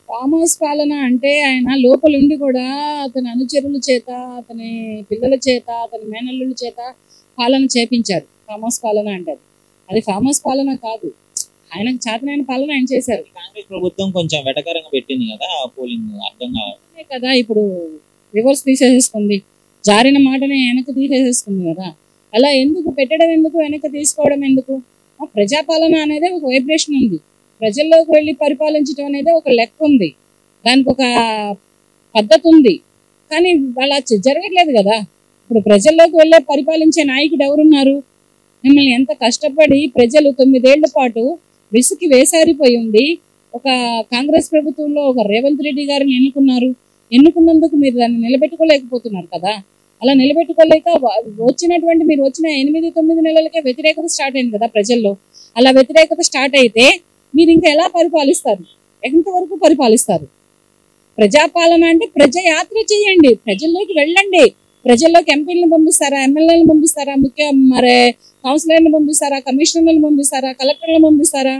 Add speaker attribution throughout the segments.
Speaker 1: Farm house పాలన అంటే ఆయన లోపలుండి కూడా అతని అనుచరుల చేత, అతని పిల్లల చేత, అతని మేనల్లుల చేత పాలన చేపించారు. ఫామ్ హౌస్ పాలన అంటే అది ఫామ్ హౌస్ పాలన కాదు. ఆయనకు చేతనైన పాలన ఆయన చేశారు.
Speaker 2: కాంగ్రెస్ ప్రభుత్వం కొంచెం వెటకరంగా పెట్టింది కదా పోలింగ్, అర్థం కావాలి
Speaker 1: కదా. ఇప్పుడు రివర్స్ తీసేసేసుకుంది, జారిన మాటని వెనక్కి తీసేసేసుకుంది కదా. అలా ఎందుకు పెట్టడం, ఎందుకు వెనక్కి తీసుకోవడం ఎందుకు? ప్రజాపాలన అనేది ఒక వైబ్రేషన్ ఉంది. ప్రజల్లోకి వెళ్ళి పరిపాలించడం అనేది ఒక లెక్క ఉంది, దానికి ఒక పద్ధతి ఉంది. కానీ అలా జరగట్లేదు కదా. ఇప్పుడు ప్రజల్లోకి వెళ్ళే పరిపాలించే నాయకుడు ఎవరున్నారు? మిమ్మల్ని ఎంత కష్టపడి ప్రజలు 9 ఏళ్ల పాటు విసికి వేసారిపోయి ఉంది ఒక కాంగ్రెస్ ప్రభుత్వంలో ఒక రేవంత్ రెడ్డి గారిని ఎన్నుకున్నందుకు మీరు దాన్ని నిలబెట్టుకోలేకపోతున్నారు కదా. అలా నిలబెట్టుకోలేక మీరు వచ్చిన 8-9 నెలలకే వ్యతిరేకత స్టార్ట్ అయింది కదా ప్రజల్లో. అలా వ్యతిరేకత స్టార్ట్ అయితే మీరు ఇంకా ఎలా పరిపాలిస్తారు? ఎంతవరకు పరిపాలిస్తారు? ప్రజాపాలన అంటే ప్రజాయాత్ర చేయండి, ప్రజల్లోకి వెళ్ళండి. ప్రజల్లోకి ఎంపీలను పంపిస్తారా, ఎమ్మెల్యేలను పంపిస్తారా, మరి కౌన్సిలర్లను పంపిస్తారా, కమిషనర్లను పంపిస్తారా, కలెక్టర్లను పంపిస్తారా,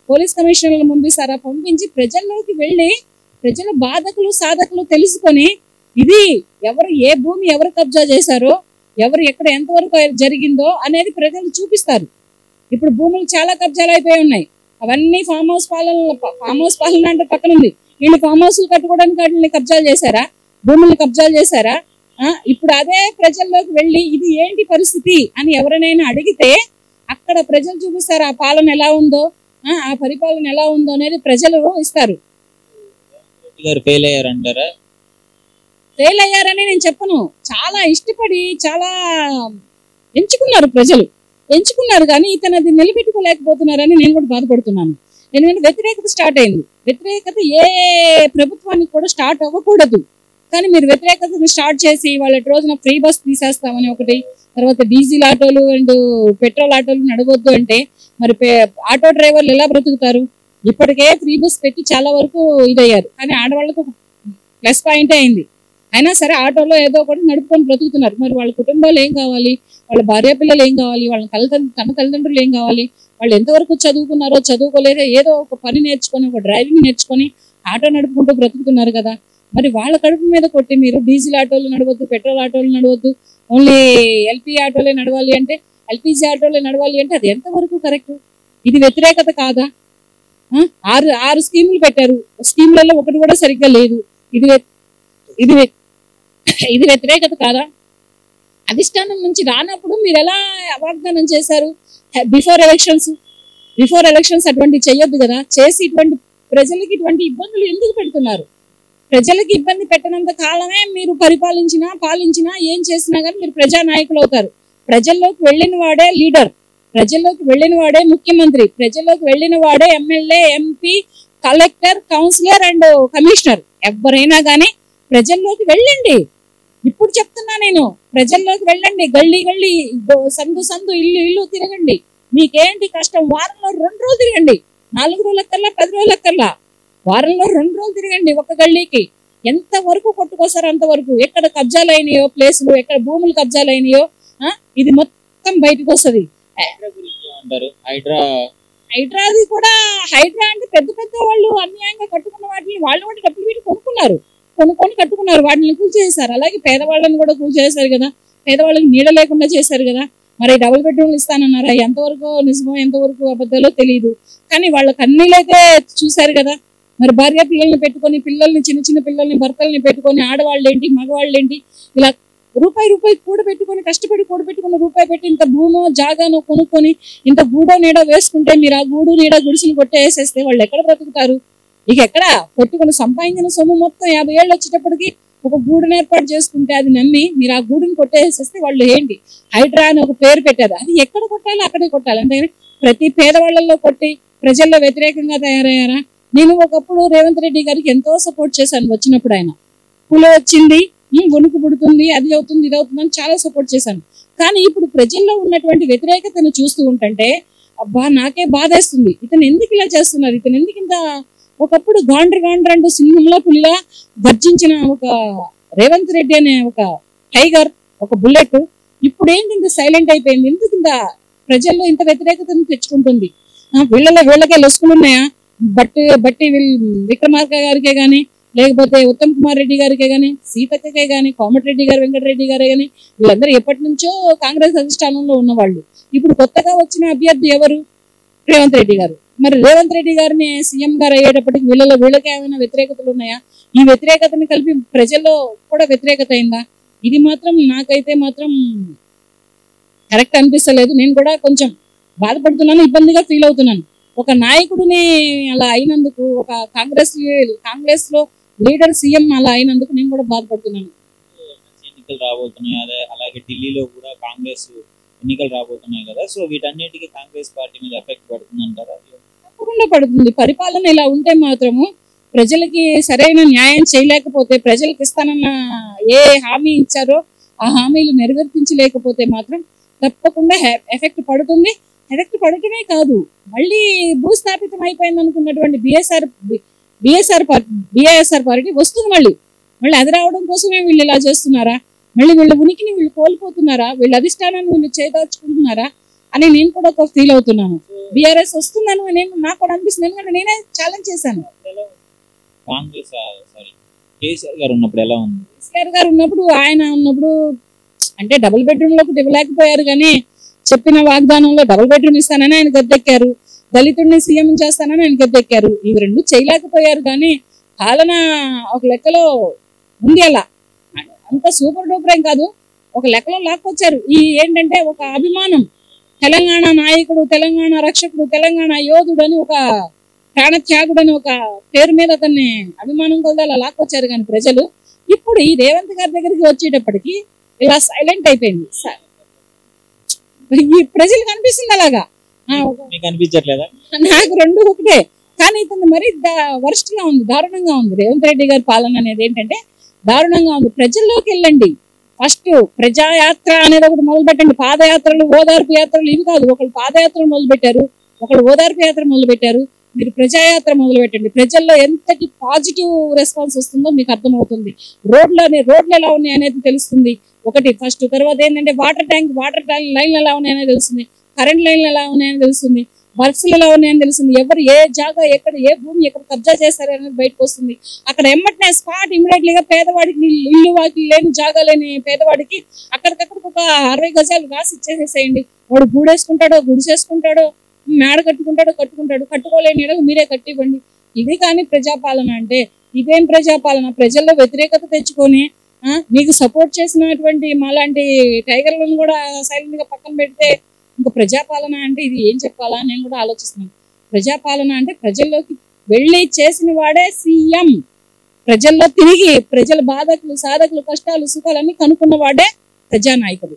Speaker 1: పోలీస్ కమిషనర్లను పంపిస్తారా? పంపించి ప్రజల్లోకి వెళ్ళి ప్రజల బాధకులు సాధకులు తెలుసుకొని ఇది ఎవరు, ఏ భూమి ఎవరు కబ్జా చేశారో, ఎవరు ఎక్కడ ఎంతవరకు జరిగిందో అనేది ప్రజలు చూపిస్తారు. ఇప్పుడు భూములు చాలా కబ్జాలు అయిపోయి ఉన్నాయి. అవన్నీ ఫామ్ హౌస్ పాలన అంటే పక్కన ఉంది. వీళ్ళు ఫామ్ హౌస్లు కట్టుకోవడానికి వాటిని కబ్జాలు చేశారా, భూముల్ని కబ్జాలు చేశారా? ఇప్పుడు అదే ప్రజల్లోకి వెళ్ళి ఇది ఏంటి పరిస్థితి అని ఎవరినైనా అడిగితే అక్కడ ప్రజలు చూపిస్తారు ఆ పాలన ఎలా ఉందో, ఆ పరిపాలన ఎలా ఉందో అనేది ప్రజలు ఇస్తారు.
Speaker 2: ఫెయిల్ అయ్యారంటారా?
Speaker 1: ఫెయిల్ అయ్యారని నేను చెప్పను. చాలా ఇష్టపడి చాలా ఎంచుకున్నారు కానీ ఇతను అది నిలబెట్టుకోలేకపోతున్నారని నేను కూడా బాధపడుతున్నాను. ఎందుకంటే వ్యతిరేకత స్టార్ట్ అయింది. వ్యతిరేకత ఏ ప్రభుత్వానికి కూడా స్టార్ట్ అవ్వకూడదు, కానీ మీరు వ్యతిరేకతను స్టార్ట్ చేసి వాళ్ళ రోజున ఫ్రీ బస్ తీసేస్తామని ఒకటి, తర్వాత డీజిల్ ఆటోలు అండ్ పెట్రోల్ ఆటోలు నడవద్దు అంటే మరి ఆటో డ్రైవర్లు ఎలా బ్రతుకుతారు? ఇప్పటికే ఫ్రీ బస్ పెట్టి చాలా వరకు ఇదయ్యారు, కానీ ఆడవాళ్ళకు ప్లస్ పాయింటే అయింది. అయినా సరే ఆటోలో ఏదో ఒకటి నడుపుకొని బ్రతుకుతున్నారు. మరి వాళ్ళ కుటుంబాలు ఏం కావాలి, వాళ్ళ భార్య పిల్లలు ఏం కావాలి, వాళ్ళ తల్లిదండ్రులు ఏం కావాలి, వాళ్ళు ఎంతవరకు చదువుకున్నారో చదువుకోలేదో ఏదో ఒక పని నేర్చుకొని, ఒక డ్రైవింగ్ నేర్చుకొని ఆటో నడుపుకుంటూ బ్రతుకుతున్నారు కదా. మరి వాళ్ళ కడుపు మీద కొట్టి మీరు డీజిల్ ఆటోలు నడవద్దు, పెట్రోల్ ఆటోలు నడవద్దు, ఓన్లీ ఎల్పీ ఆటోలే నడవాలి అంటే, ఎల్పీజీ ఆటోలే నడవాలి అంటే అది ఎంతవరకు కరెక్ట్? ఇది వ్యతిరేకత కాదా? 6 స్కీములు పెట్టారు, స్కీములలో ఒకటి కూడా సరిగ్గా లేదు. ఇది వ్యతిరేకత కాదా? అధిష్టానం నుంచి రానప్పుడు మీరు ఎలా వాగ్దానం చేశారు? బిఫోర్ ఎలక్షన్స్ అటువంటివి చేయొద్దు కదా. చేసి ఇటువంటి ప్రజలకి ఇటువంటి ఇబ్బందులు ఎందుకు పెడుతున్నారు? ప్రజలకి ఇబ్బంది పెట్టినంత కాలమే మీరు పాలించినా ఏం చేసినా కానీ మీరు ప్రజానాయకులు అవుతారు. ప్రజల్లోకి వెళ్ళిన వాడే లీడర్, ప్రజల్లోకి వెళ్ళిన వాడే ముఖ్యమంత్రి, ప్రజల్లోకి వెళ్ళిన వాడే MLA, MP, collector, counsellor and commissioner. ఎవరైనా కానీ ప్రజల్లోకి వెళ్ళండి. ఇప్పుడు చెప్తున్నా నేను, ప్రజల్లోకి వెళ్ళండి. గల్లీ సందు ఇల్లు తిరగండి. మీకేంటి కష్టం? వారంలో 2 రోజులు తిరగండి, 4 రోజులకల్లా 10 రోజులకల్లా. వారంలో 2 రోజులు తిరగండి. ఒక గల్లీకి ఎంత వరకు కొట్టుకొస్తారు అంతవరకు. ఎక్కడ కబ్జాలు అయినాయో ప్లేసులు, ఎక్కడ భూములు కబ్జాలు అయినాయో ఇది మొత్తం బయటకు వస్తుంది. హైడ్రాది కూడా, హైడ్రా అంటే పెద్ద వాళ్ళు అన్యాయంగా కట్టుకున్న వాటిని వాళ్ళు కూడా డబ్బులు పెట్టి కొనుక్కొని కట్టుకున్నారు, వాటిని కూల్చేశారు. అలాగే పేదవాళ్ళని కూడా కూల్చేశారు కదా. పేదవాళ్ళకి నీడ లేకుండా చేశారు కదా. మరి డబుల్ బెడ్రూమ్లు ఇస్తానన్నారా? ఎంతవరకు నిజమో ఎంతవరకు అబద్ధాలో తెలియదు. కానీ వాళ్ళ కన్నీళ్ళైతే చూశారు కదా. మరి భార్య పిల్లల్ని పెట్టుకొని, చిన్న పిల్లల్ని భర్తల్ని పెట్టుకొని, ఆడవాళ్ళేంటి మగవాళ్ళేంటి ఇలా రూపాయి కూడబెట్టుకొని, కష్టపడి కూడబెట్టుకున్న రూపాయి పెట్టి ఇంత భూమో జాగానో కొనుక్కొని ఇంత గూడో నీడో వేసుకుంటే మీరు ఆ గూడు నీడ గుడిసిని కొట్టేసేస్తే వాళ్ళు ఎక్కడ బ్రతుకుతారు? ఇక ఎక్కడ కొట్టుకుని సంపాదించిన సొమ్ము మొత్తం 50 ఏళ్ళు వచ్చేటప్పటికి ఒక గూడును ఏర్పాటు చేసుకుంటే అది నమ్మి మీరు ఆ గూడుని కొట్టేసేస్తే వాళ్ళు ఏంటి హైడ్రా అని ఒక పేరు పెట్టారు. అది ఎక్కడ కొట్టాలి అక్కడే కొట్టాలి. అంతేగాని ప్రతి పేదవాళ్ళల్లో కొట్టి ప్రజల్లో వ్యతిరేకంగా తయారయ్యారా? నేను ఒకప్పుడు రేవంత్ రెడ్డి గారికి ఎంతో సపోర్ట్ చేశాను. వచ్చినప్పుడు ఆయన పులి వచ్చింది, వణుకు పుడుతుంది, అది అవుతుంది ఇది అవుతుంది అని చాలా సపోర్ట్ చేశాను. కానీ ఇప్పుడు ప్రజల్లో ఉన్నటువంటి వ్యతిరేకతను చూస్తూ ఉంటుంటే అబ్బా నాకే బాధేస్తుంది. ఇతను ఎందుకు ఇలా చేస్తున్నారు? ఇతను ఎందుకు ఇంత ఒకప్పుడు గాండ్రంటూ సింహంలా పులిలా గర్జించిన ఒక రేవంత్ రెడ్డి అనే ఒక టైగర్, ఒక బుల్లెట్ ఇప్పుడు ఏంటి ఇంత సైలెంట్ అయిపోయింది? ఎందుకు ఇంత ప్రజల్లో ఇంత వ్యతిరేకతను తెచ్చుకుంటుంది? వీళ్ళకే లొసుకులు ఉన్నాయా? బట్టి విక్రమార్క గారికే కానీ, లేకపోతే ఉత్తమ్ కుమార్ రెడ్డి గారికే కానీ, సీతక్కకే కానీ, కోమటిరెడ్డి గారు, వెంకటరెడ్డి గారే కానీ, వీళ్ళందరూ ఎప్పటి నుంచో కాంగ్రెస్ అధిష్టానంలో ఉన్నవాళ్ళు. ఇప్పుడు కొత్తగా వచ్చిన అభ్యర్థి ఎవరు? రేవంత్ రెడ్డి గారు. మరి రేవంత్ రెడ్డి గారిని సీఎం గారు అయ్యేటప్పటికి వీళ్ళకి ఏమైనా వ్యతిరేకతలు ఉన్నాయా? ఈ వ్యతిరేకతని కలిపి ప్రజల్లో కూడా వ్యతిరేకత అయిందా? ఇది మాత్రం నాకైతే మాత్రం కరెక్ట్ అనిపిస్తలేదు. నేను కూడా కొంచెం బాధపడుతున్నాను, ఇబ్బందిగా ఫీల్ అవుతున్నాను. ఒక నాయకుడిని అలా అయినందుకు, ఒక కాంగ్రెస్ లో లీడర్ సీఎం అలా అయినందుకు నేను కూడా బాధపడుతున్నాను.
Speaker 2: ఎన్నికలు రాబోతున్నాయి, అలాగే ఢిల్లీలో కూడా కాంగ్రెస్ ఎన్నికలు రాబోతున్నాయి కదా, సో వీటన్నిటికీ కాంగ్రెస్ పార్టీ మీద ఎఫెక్ట్ పడుతుంది అంటారా?
Speaker 1: తప్పకుండా పడుతుంది. పరిపాలన ఇలా ఉంటే మాత్రము ప్రజలకి సరైన న్యాయం చేయలేకపోతే, ప్రజలకు ఇస్తానన్న ఏ హామీ ఇచ్చారో ఆ హామీలు నెరవేర్తించలేకపోతే మాత్రం తప్పకుండా ఎఫెక్ట్ పడుతుంది. ఎఫెక్ట్ పడటమే కాదు, మళ్ళీ భూస్థాపితం అయిపోయింది అనుకున్నటువంటి బిఎస్ఆర్ పార్టీ వస్తుంది. మళ్ళీ అది రావడం కోసమే వీళ్ళు ఇలా చేస్తున్నారా? మళ్ళీ వీళ్ళ ఉనికిని వీళ్ళు కోల్పోతున్నారా? వీళ్ళ అధిష్టానాన్ని వీళ్ళు చేదార్చుకుంటున్నారా అని నేను కూడా ఒక ఫీల్ అవుతున్నాను. బీఆర్ఎస్ వస్తుందని నాకు కూడా అనిపిస్తుంది. ఎందుకంటే నేనే ఛాలెంజ్ చేశాను.
Speaker 2: కేసీఆర్ గారు ఉన్నప్పుడు ఎలా ఉంది?
Speaker 1: కేసీఆర్ గారు ఉన్నప్పుడు, ఆయన ఉన్నప్పుడు అంటే డబుల్ బెడ్రూమ్ లోకి ఇవ్వలేకపోయారు, కానీ చెప్పిన వాగ్దానంలో డబుల్ బెడ్రూమ్ ఇస్తానని ఆయన గద్దెక్కారు. దళితుడిని సీఎం చేస్తానని ఆయన గద్దెక్కారు. ఇవి రెండు చేయలేకపోయారు. కానీ పాలన ఒక లెక్కలో ఉంది. అలా అంత సూపర్ డూపర్ ఏం కాదు, ఒక లెక్కలో లాక్కొచ్చారు. ఈ ఏంటంటే ఒక అభిమానం, తెలంగాణ నాయకుడు, తెలంగాణ రక్షకుడు, తెలంగాణ యోధుడు అని, ఒక ప్రాణత్యాగుడు అని ఒక పేరు మీద అతన్ని అభిమానం కొద్ది అలా లాక్కొచ్చారు. కానీ ప్రజలు ఇప్పుడు ఈ రేవంత్ గారి దగ్గరికి వచ్చేటప్పటికి ఇలా సైలెంట్ అయిపోయింది. ఈ ప్రజలకు అనిపిస్తుంది అలాగా.
Speaker 2: అనిపించట్లేదా?
Speaker 1: నాకు రెండు ఒకటే. కానీ ఇతను మరి వరస్ట్ గా ఉంది, దారుణంగా ఉంది. రేవంత్ రెడ్డి గారి పాలన అనేది ఏంటంటే దారుణంగా ఉంది. ప్రజల్లోకి వెళ్ళండి. ఫస్ట్ ప్రజాయాత్ర అనేది ఒకటి మొదలు పెట్టండి. పాదయాత్రలు, ఓదార్పు యాత్రలు ఇవి కాదు. ఒకళ్ళు పాదయాత్ర మొదలు పెట్టారు, ఒకళ్ళు ఓదార్పు యాత్ర మొదలు పెట్టారు. మీరు ప్రజాయాత్ర మొదలు పెట్టండి. ప్రజల్లో ఎంతటి పాజిటివ్ రెస్పాన్స్ వస్తుందో మీకు అర్థమవుతుంది. రోడ్లు ఎలా ఉన్నాయి అనేది తెలుస్తుంది. ఒకటి ఫస్ట్. తర్వాత ఏంటంటే వాటర్ ట్యాంక్ లైన్లు ఎలా ఉన్నాయనేది తెలుస్తుంది. కరెంట్ లైన్లు ఎలా ఉన్నాయని తెలుస్తుంది. బస్సులు ఎలా ఉన్నాయని తెలుస్తుంది. ఎవరు ఏ జాగా ఎక్కడ ఏ భూమి ఎక్కడ కబ్జా చేస్తారు అనేది బయటకు వస్తుంది. అక్కడ ఎమ్మటనే స్పాట్ ఇమీడియట్లీగా పేదవాడికి, ఇల్లు వాకి లేని జాగా లేని పేదవాడికి అక్కడికక్కడికి ఒక 60 గజాలు రాసి ఇచ్చేసేసేయండి. వాడు గూడేసుకుంటాడో, గుడిసేసుకుంటాడో, మేడ కట్టుకుంటాడో కట్టుకోలేని ఎడలు మీరే కట్టివ్వండి. ఇది కానీ ప్రజాపాలన అంటే ఇదేం ప్రజాపాలన? ప్రజల్లో వ్యతిరేకత తెచ్చుకొని మీకు సపోర్ట్ చేసినటువంటి మాలాంటి టైగర్లను కూడా సైలెంట్ గా పక్కన పెడితే ఇంకా ప్రజాపాలన అంటే ఇది ఏం చెప్పాలా నేను కూడా ఆలోచిస్తున్నాను. ప్రజాపాలన అంటే ప్రజల్లోకి వెళ్ళి చేసిన వాడే సీఎం. ప్రజల్లో తిరిగి ప్రజల బాధకులు, సాధకులు, కష్టాలు, సుఖాలన్నీ కనుక్కున్న వాడే ప్రజానాయకుడు.